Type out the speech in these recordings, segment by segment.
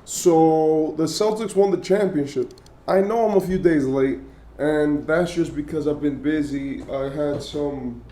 So the Celtics won the championship. I know I'm a few days late, and that's just because I've been busy. I had some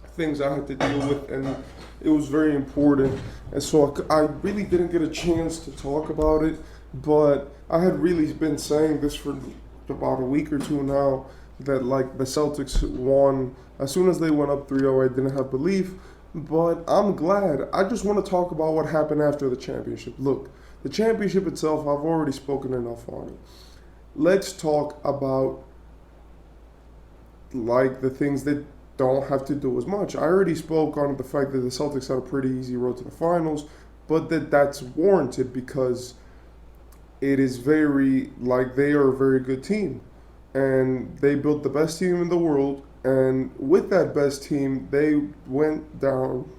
things I had to deal with, and it was very important. And so I really didn't get a chance to talk about it, but I had really been saying this for about a week or two now that like the Celtics won. As soon as they went up 3-0, I didn't have belief, but I'm glad. I just want to talk about what happened after the championship. Look, the championship itself, I've already spoken enough on it. Let's talk about like the things that don't have to do as much. I already spoke on the fact that the Celtics had a pretty easy road to the finals, but that's warranted because it is very like they are a very good team, and they built the best team in the world. And with that best team, they went down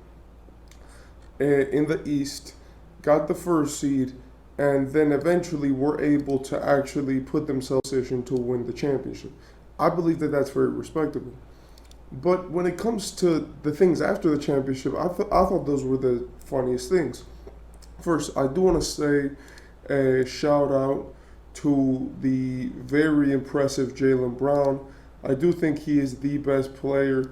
in the East, got the first seed, and then eventually were able to actually put themselves in position to win the championship. I believe that that's very respectable. But when it comes to the things after the championship, I thought those were the funniest things. First, I do want to say a shout out to the very impressive Jaylen Brown. I do think he is the best player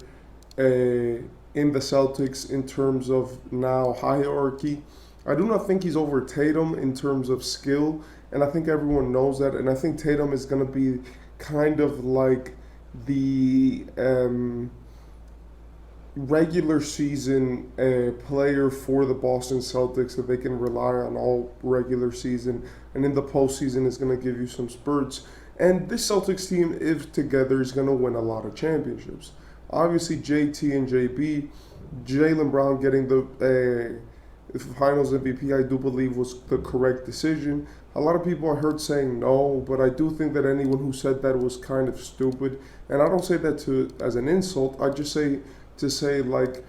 in the Celtics in terms of now hierarchy. I do not think he's over Tatum in terms of skill, and I think everyone knows that. And I think Tatum is going to be kind of like the regular season player for the Boston Celtics that they can rely on all regular season, and in the postseason is going to give you some spurts. And this Celtics team, if together, is going to win a lot of championships. Obviously, JT and JB, Jaylen Brown getting the Finals MVP, I do believe was the correct decision. A lot of people I heard saying no, but I do think that anyone who said that was kind of stupid. And I don't say that to as an insult. I just say to say like,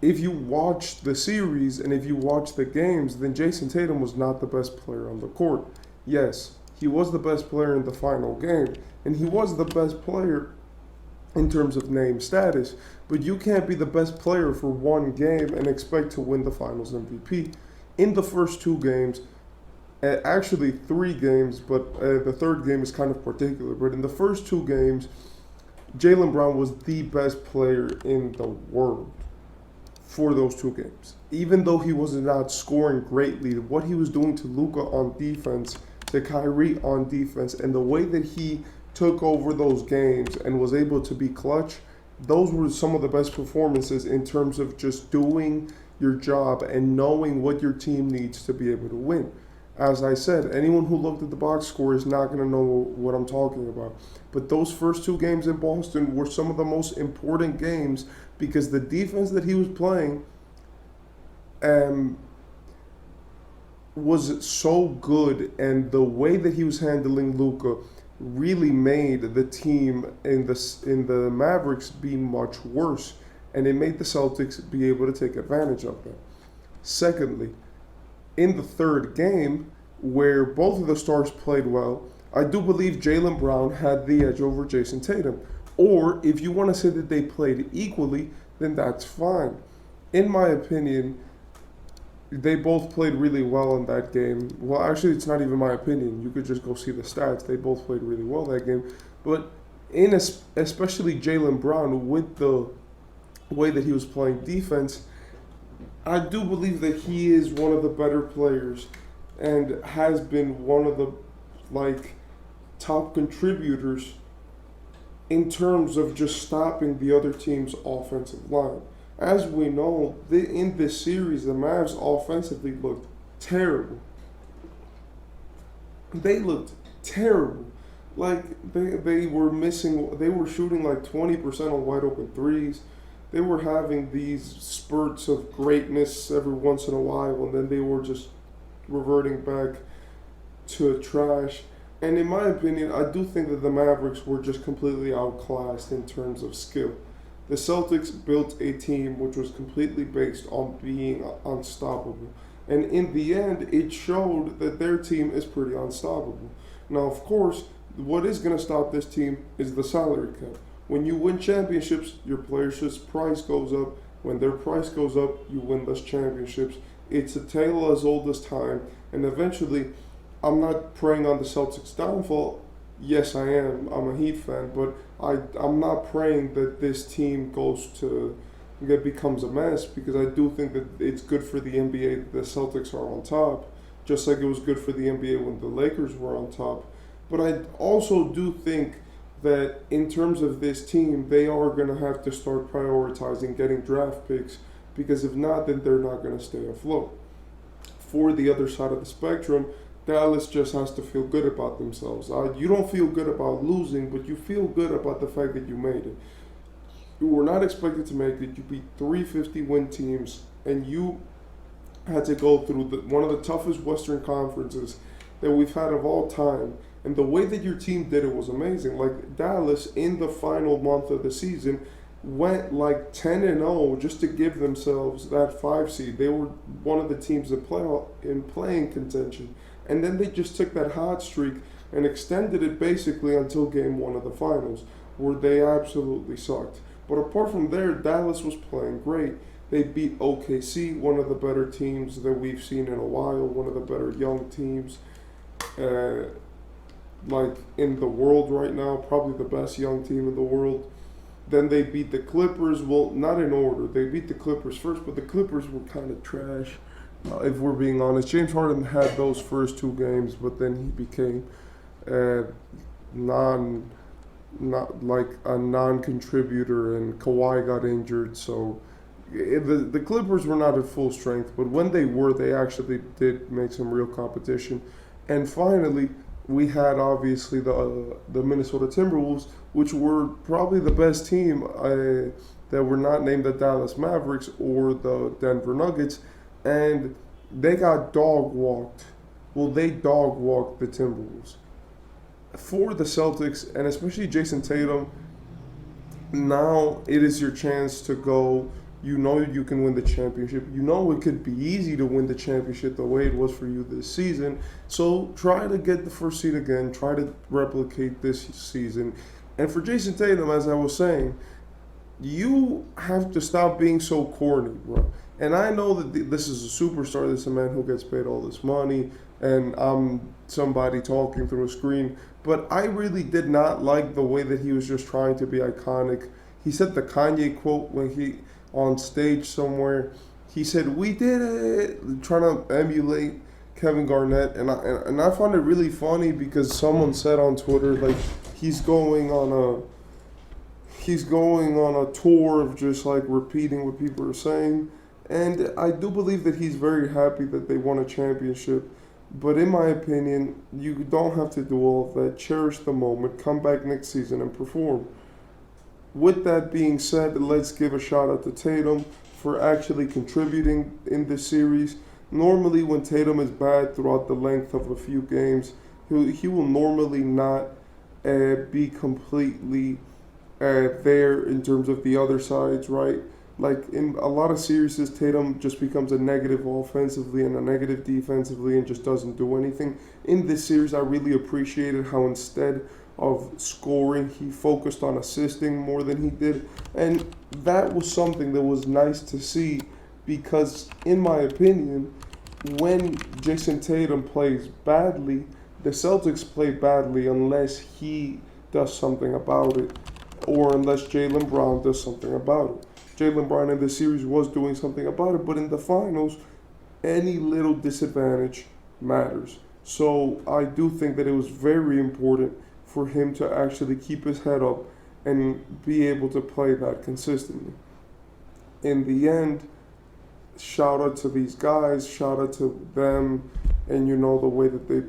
if you watch the series and if you watch the games, then Jayson Tatum was not the best player on the court. Yes, he was the best player in the final game, and he was the best player in terms of name status. But you can't be the best player for one game and expect to win the Finals MVP. In the first two games, actually three games, but the third game is kind of particular. But in the first two games, Jaylen Brown was the best player in the world for those two games. Even though he was not scoring greatly, what he was doing to Luka on defense, to Kyrie on defense, and the way that he took over those games and was able to be clutch, those were some of the best performances in terms of just doing your job and knowing what your team needs to be able to win. As I said, anyone who looked at the box score is not going to know what I'm talking about. But those first two games in Boston were some of the most important games because the defense that he was playing was so good, and the way that he was handling Luka really made the team in the Mavericks be much worse, and it made the Celtics be able to take advantage of that. Secondly, in the third game, where both of the stars played well, I do believe Jaylen Brown had the edge over Jayson Tatum. Or if you want to say that they played equally, then that's fine. In my opinion, they both played really well in that game. Well, actually, it's not even my opinion. You could just go see the stats. They both played really well that game. But especially Jaylen Brown, with the way that he was playing defense, I do believe that he is one of the better players and has been one of the like top contributors in terms of just stopping the other team's offensive line. As we know, in this series, the Mavs offensively looked terrible. They looked terrible. Like they were missing. They were shooting like 20% on wide open threes. They were having these spurts of greatness every once in a while, and then they were just reverting back to trash. And in my opinion, I do think that the Mavericks were just completely outclassed in terms of skill. The Celtics built a team which was completely based on being unstoppable. And in the end, it showed that their team is pretty unstoppable. Now, of course, what is going to stop this team is the salary cap. When you win championships, your players' price goes up. When their price goes up, you win less championships. it's a tale as old as time, and eventually, I'm not preying on the Celtics' downfall. Yes, I am. I'm a Heat fan, but I'm not praying that this team goes to that becomes a mess, because I do think that it's good for the NBA that the Celtics are on top, just like it was good for the NBA when the Lakers were on top. But I also do think that in terms of this team, they are going to have to start prioritizing getting draft picks, because if not, then they're not going to stay afloat. For the other side of the spectrum, Dallas just has to feel good about themselves. You don't feel good about losing, but you feel good about the fact that you made it. You were not expected to make it. You beat 350 win teams, and you had to go through one of the toughest Western conferences that we've had of all time. And the way that your team did it was amazing. Like Dallas, in the final month of the season, went like 10-0 just to give themselves that 5 seed. They were one of the teams that in playing contention. And then they just took that hot streak and extended it basically until game 1 of the finals, where they absolutely sucked. But apart from there, Dallas was playing great. They beat OKC, one of the better teams that we've seen in a while, one of the better young teams like in the world right now, probably the best young team in the world. Then they beat the Clippers. Well, not in order. They beat the Clippers first, but the Clippers were kind of trash, if we're being honest. James Harden had those first 2 games, but then he became not a non-contributor, and Kawhi got injured. So the Clippers were not at full strength, but when they were, they actually did make some real competition. And finally, we had obviously the Minnesota Timberwolves, which were probably the best team that were not named the Dallas Mavericks or the Denver Nuggets, and they got dog walked. Well, they dog walked the Timberwolves. For the Celtics, and especially Jayson Tatum, now it is your chance to go. You know you can win the championship. You know it could be easy to win the championship the way it was for you this season. So try to get the first seed again. Try to replicate this season. And for Jayson Tatum, as I was saying, you have to stop being so corny, bro. And I know that this is a superstar. This is a man who gets paid all this money, and I'm somebody talking through a screen. But I really did not like the way that he was just trying to be iconic. He said the Kanye quote when he on stage somewhere. He said, "We did it," trying to emulate Kevin Garnett, and I found it really funny because someone said on Twitter like he's going on a tour of just like repeating what people are saying, and I do believe that he's very happy that they won a championship. But in my opinion, you don't have to do all of that. Cherish the moment. Come back next season and perform. With that being said, let's give a shout out to Tatum for actually contributing in this series. Normally, when Tatum is bad throughout the length of a few games, he will normally not be completely there in terms of the other sides, right? Like in a lot of series, Tatum just becomes a negative offensively and a negative defensively and just doesn't do anything. In this series, I really appreciated how instead of scoring, he focused on assisting more than he did. And that was something that was nice to see because, in my opinion, when Jayson Tatum plays badly, the Celtics play badly unless he does something about it or unless Jaylen Brown does something about it. Jaylen Brown in this series was doing something about it, but in the finals, any little disadvantage matters. So I do think that it was very important for him to actually keep his head up and be able to play that consistently. In the end, shout out to these guys, shout out to them, and you know the way that they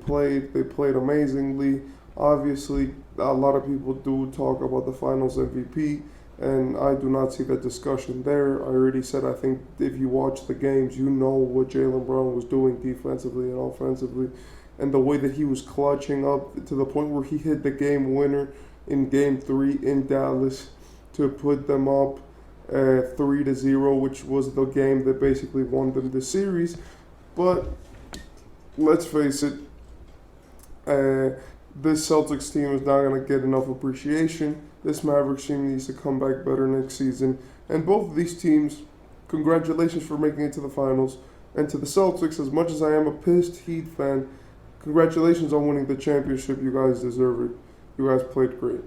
played amazingly. Obviously, a lot of people do talk about the finals MVP, and I do not see that discussion there. I already said I think if you watch the games, you know what Jaylen Brown was doing defensively and offensively, and the way that he was clutching up to the point where he hit the game winner in Game 3 in Dallas to put them up 3-0, which was the game that basically won them the series. But let's face it, this Celtics team is not going to get enough appreciation. This Mavericks team needs to come back better next season. And both of these teams, congratulations for making it to the finals. And to the Celtics, as much as I am a pissed Heat fan, congratulations on winning the championship. You guys deserve it. You guys played great.